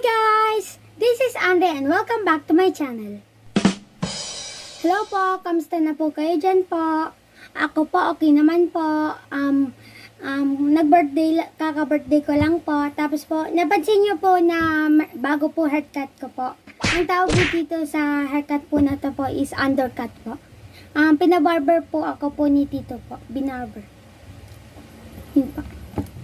guys! This is Andre and welcome back to my channel. Hello po, kamusta na po kayo dyan po? Ako po, okay naman po. Kaka-birthday ko lang po. Tapos po, napansin nyo po na bago po haircut ko po. Ang tawag po dito sa haircut po na to po is undercut po. Pinabarber po ako po ni Tito po. Binarber. Yun po.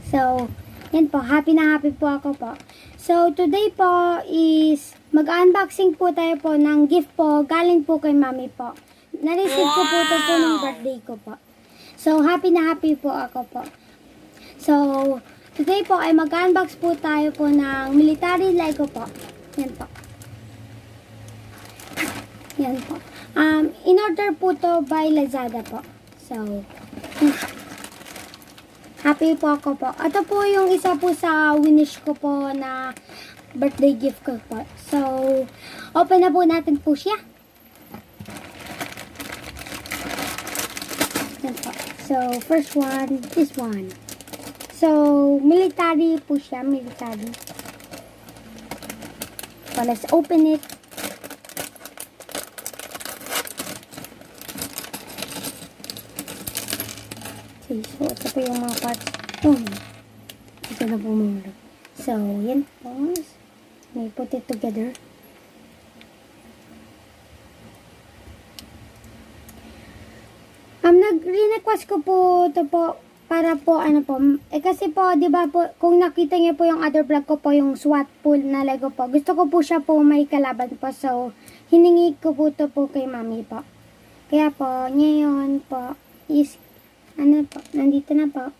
So, yan po. Happy na happy po ako po. So, today po is mag-unboxing po tayo po ng gift po galing po kay mami po. Na-receive ko po ito po ng birthday ko po. So, happy na happy po ako po. So, today po ay mag-unbox po tayo po ng military Lego po. Yan po. Yan po. In-order po to by Lazada po. So, happy po ako po. Ito po yung isa po sa winish ko po na birthday gift ko po. So, open na po natin po siya. Yan po. So, first one, this one. So, military po siya. Military. So, let's open it. Okay, so, ito po yung mga parts. Oh, ito na po muna. So, yan po. May put it together. Nag-request ko po ito po para po, ano po, kasi po, di ba po, kung nakita niyo po yung other vlog ko po, yung SWAT pool na Lego po, gusto ko po siya po may kalaban po. So, hiningi ko po ito po kay mami po. Kaya po, ngayon po, is ano po, nandito na po.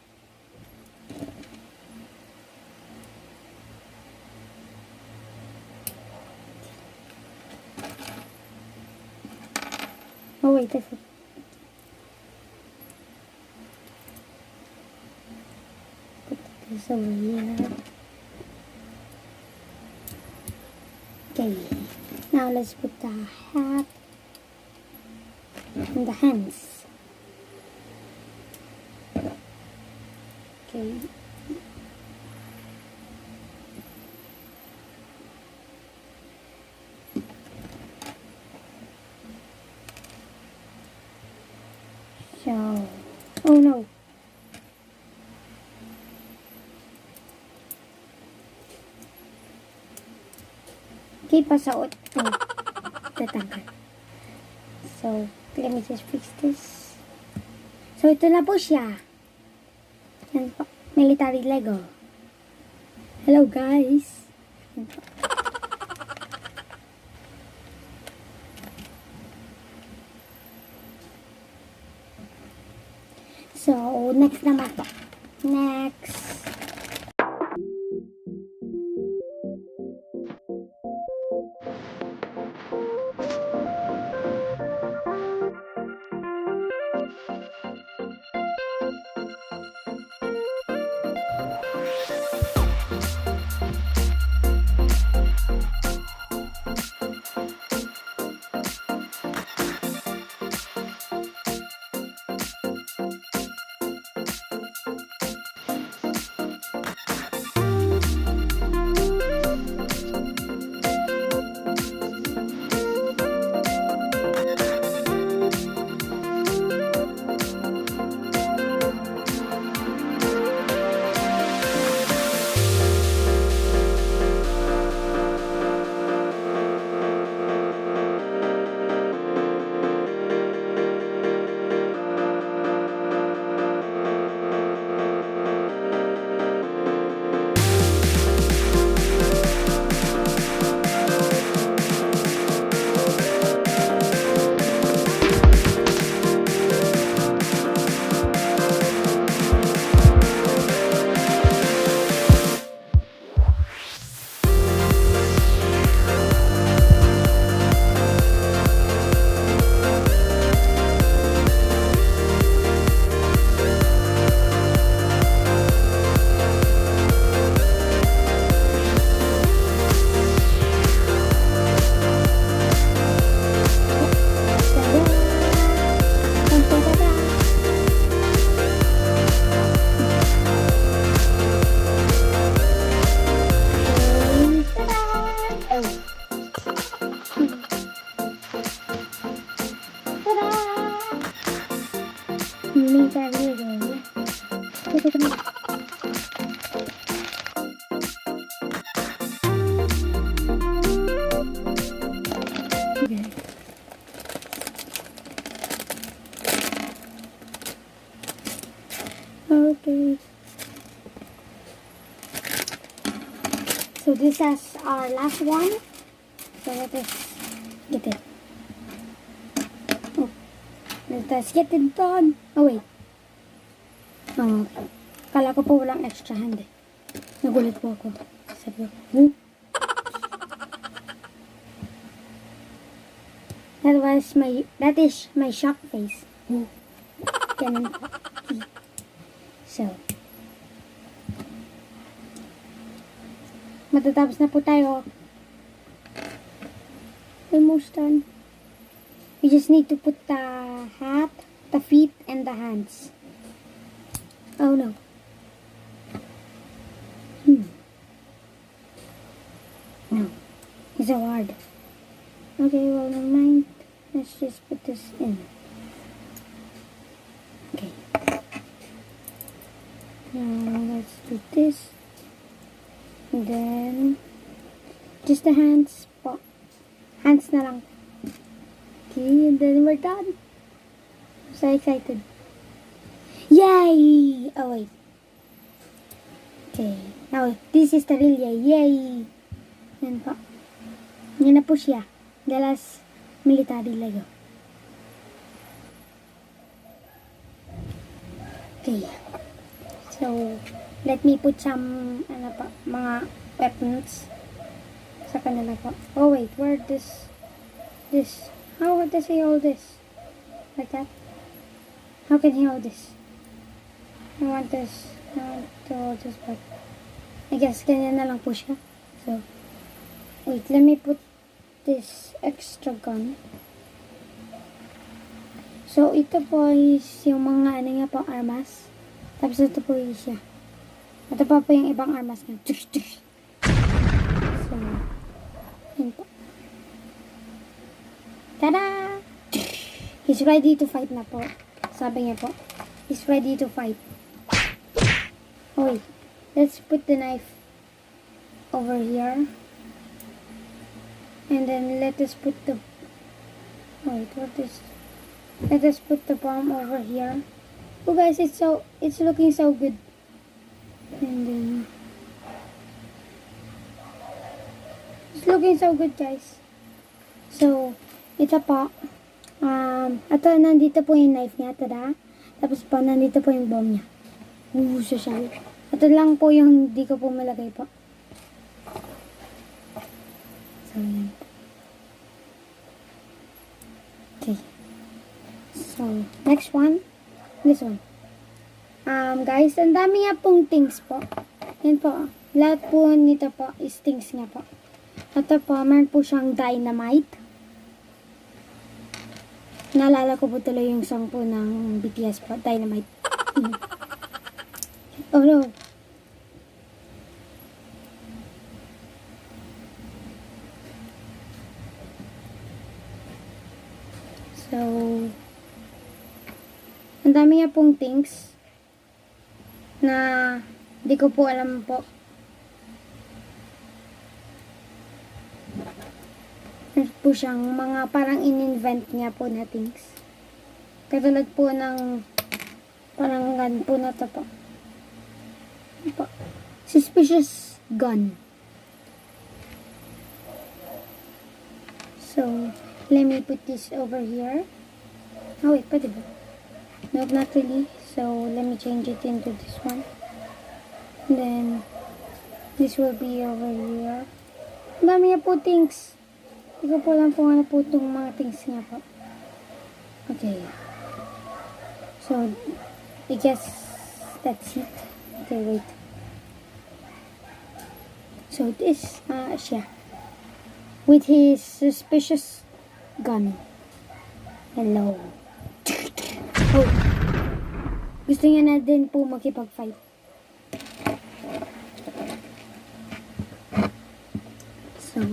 Oh wait, that's it. Put this over here. Okay, now let's put the hat and the hands. Okay. So, oh no. Okay, pasuot. Oh, tatanggal. So, let me just fix this. So, ito na po siya. Yan po. Military Lego. Hello guys. Yan po. So, next naman po. Next. So this is our last one. So let us get it. Oh, let us get it done. Oh wait. Oh, kala ko po walang extra hand eh. Nagulat po ako. Sabi ko, That is my shock face. Ganun po. So, matatapos na po tayo. Almost done. We just need to put the hat, the feet, and the hands. Oh no. No. It's so hard. Okay, well, never mind. Let's just put this in. Okay. Now, let's do this. And then, just the hands. Hands na lang. Okay, and then we're done. So excited. Yay! Oh, wait. Okay. Now, this is the real yay. Yay! Yan po. Yan na po siya. The last military Lego. Okay. So, let me put some, mga weapons sa kanila po. Oh wait, where this? How does he hold this? Like that? How can he hold this? I want this. I want to hold this back. I guess ganyan na lang po siya. So, wait, let me put this extra gun. So, ito po is yung mga ano nga po, armas. Tapos ito po is siya. Ito pa po yung ibang armas nga. So, yun po. Tada! He's ready to fight na po. Sabi niya po. He's ready to fight. Oh wait. Let's put the knife over here. And then let us put the... Wait, what is... Let us put the bomb over here. Oh guys, it's looking so good. And then... It's looking so good, guys. So, ito po. Ito, nandito po yung knife niya. Tada. Tapos po, nandito po yung bomb niya. Social. Ito lang po yung hindi ko po malagay po. So, yan. Okay. So, next one. This one. Guys, ang dami nga pong things po. Yan po. Lahat po nito po is things nga po. Ito po, meron po siyang dynamite. Naalala ko po tuloy yung song po ng BTS po. Dynamite. Oh no. So, ang dami nga pong things na di ko po alam po. Meron po siyang mga parang in-invent niya po na things. Katulad po ng parang gun po na to po. Suspicious gun. So, let me put this over here. Oh wait, pwede ba? No, not really. So, let me change it into this one. And then, this will be over here. Ang dami niya po things. Hindi ko po lang po ano po itong mga things niya po. Okay. So, I guess that's it. Okay, wait. So, this, siya. With his suspicious gun. Hello. Oh. Gusto niya na din po makipag-fight. So,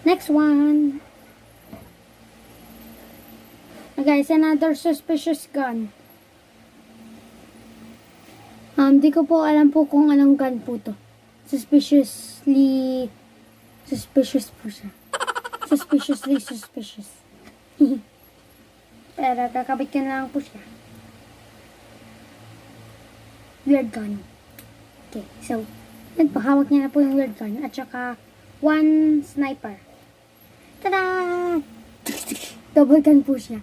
next one. Guys, another suspicious gun. Di ko po alam po kung anong gun po to. Suspicious po siya. Suspiciously suspicious. Pero kakabit ka na lang po siya. Weird gun. Okay, so Yan po, hawak niya na po yung weird gun. At saka, 1 sniper. Tada! Double gun po siya.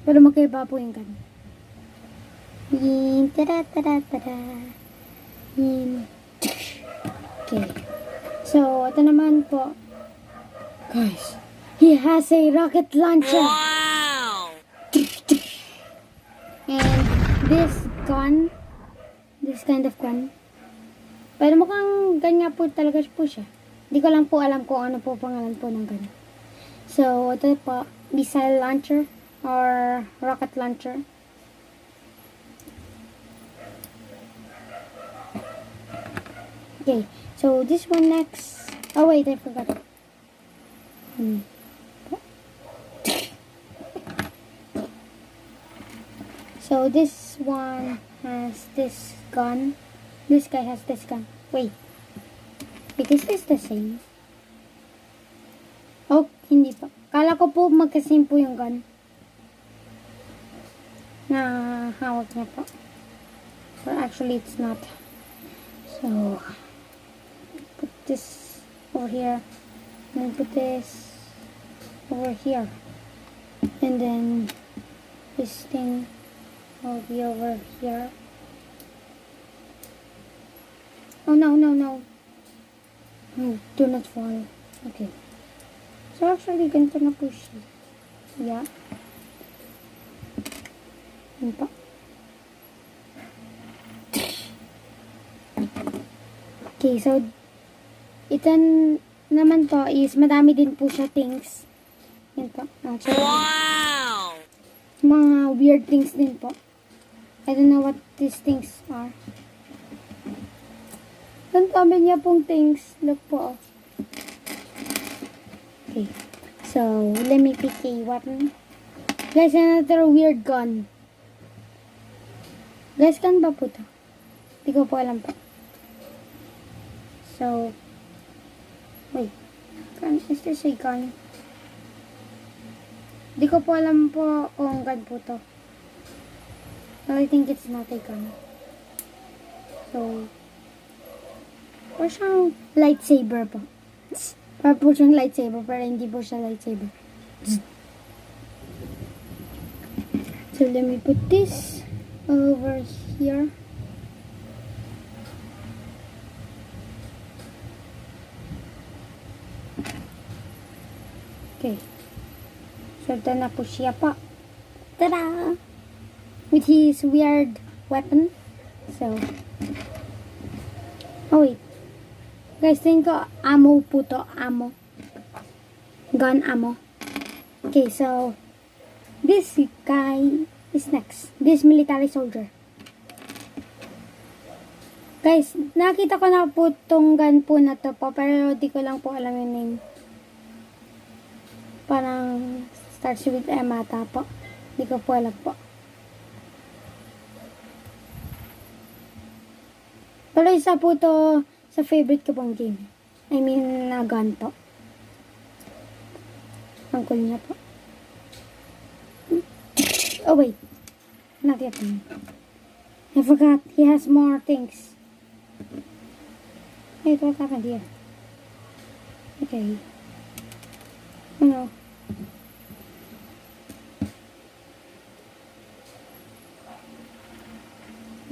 Pero magkaiba po yung gun. Yin, tada, tada, tada. Yin. Okay. So, ito naman po. Guys, he has a rocket launcher. Wow! And this gun, this kind of gun, pero mukhang gun nga po talaga po siya. Hindi ko lang po alam kung ano po pangalan po ng gun. So, ito po, missile launcher or rocket launcher. Okay, so this one next. Oh wait, I forgot. So this one has this gun. This guy has this gun. Wait. Is this the same? Oh, hindi pa. Kala ko po magkasame po yung gun na hawak niya po. But actually it's not. So, put this over here. And put this over here. And then this thing will be over here. Oh no, no, no. Oh, do not fall. Okay. So actually, ganito na po siya. Yeah. Yun pa. Okay, so ito naman po is madami din po siya things. Yan po. Actually, wow! Mga weird things din po. I don't know what these things are. Ang dami niya pong things. Look po. Okay. So, let me pick a weapon. Guys, another weird gun. Guys, gun ba po ito? Hindi ko po alam po. So, wait. Is this a gun? Hindi ko po alam po kung gun po ito. But I think it's not a gun. So, or siyang lightsaber po. Para po siyang lightsaber, pero hindi po siya lightsaber. So, let me put this over here. Okay. So, ito na po siya pa. Tada! With his weird weapon. So, oh wait. Guys, tingin ko ammo po to. Ammo. Gun ammo. Okay, so this guy is next. This military soldier. Guys, nakita ko na po tong gun po na to po, pero di ko lang po alam yung name. Parang starts with M ata po. Di ko po alam po. Pero isa po to sa favorite ko pong game. I mean, na gun po. Ang cool niya po. Oh, wait. Not yet. I forgot. He has more things. Wait, what happened here? Okay. Oh, no.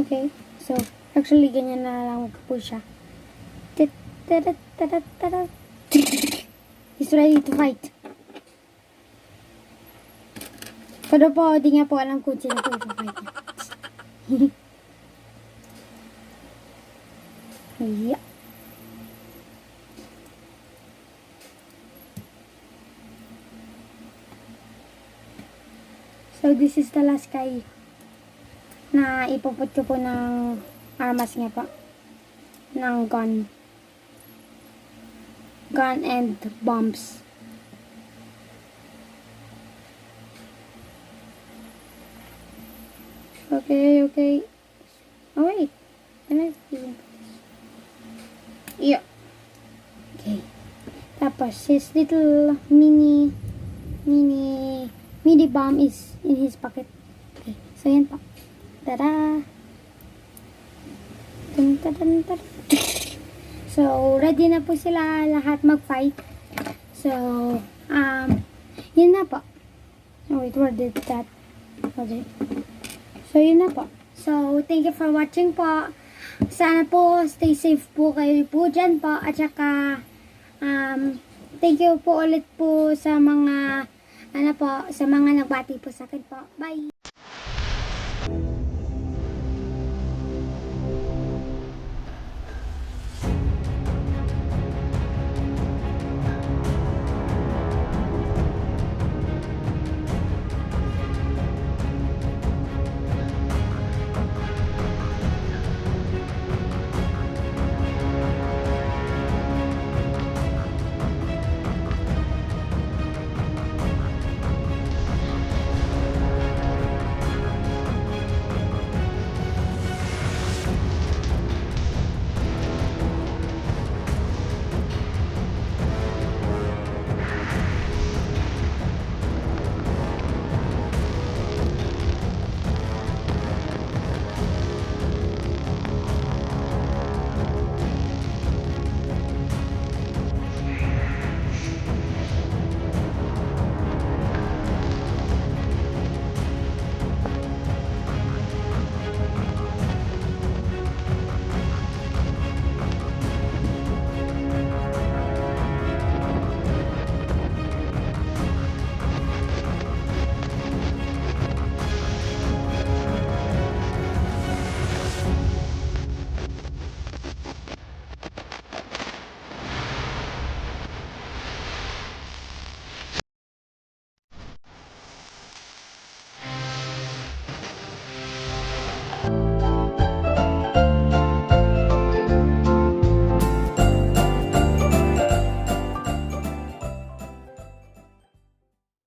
Okay. So, actually, ganyan na lang po siya. He's ready to fight. Pero po, di nga po alam kung sino po i-fight niya. Yeah. So, this is the last guy na ipuput ko po ng armas niya po. Ng gun. Gun and bombs. Okay, okay. Oh, wait. Can I even put this? Yeah. Okay. Tapos, his little mini bomb is in his pocket. Okay. So, yan po. Tada! Dun, dun, dun, dun. So, ready na po sila lahat mag-fight. So, yun na po. Oh, wait, where did that? Okay. So, yun na po. So, thank you for watching po. Sana po, stay safe po kayo po dyan po. At saka, thank you po ulit po sa mga, sa mga nagbati po sa akin po. Bye!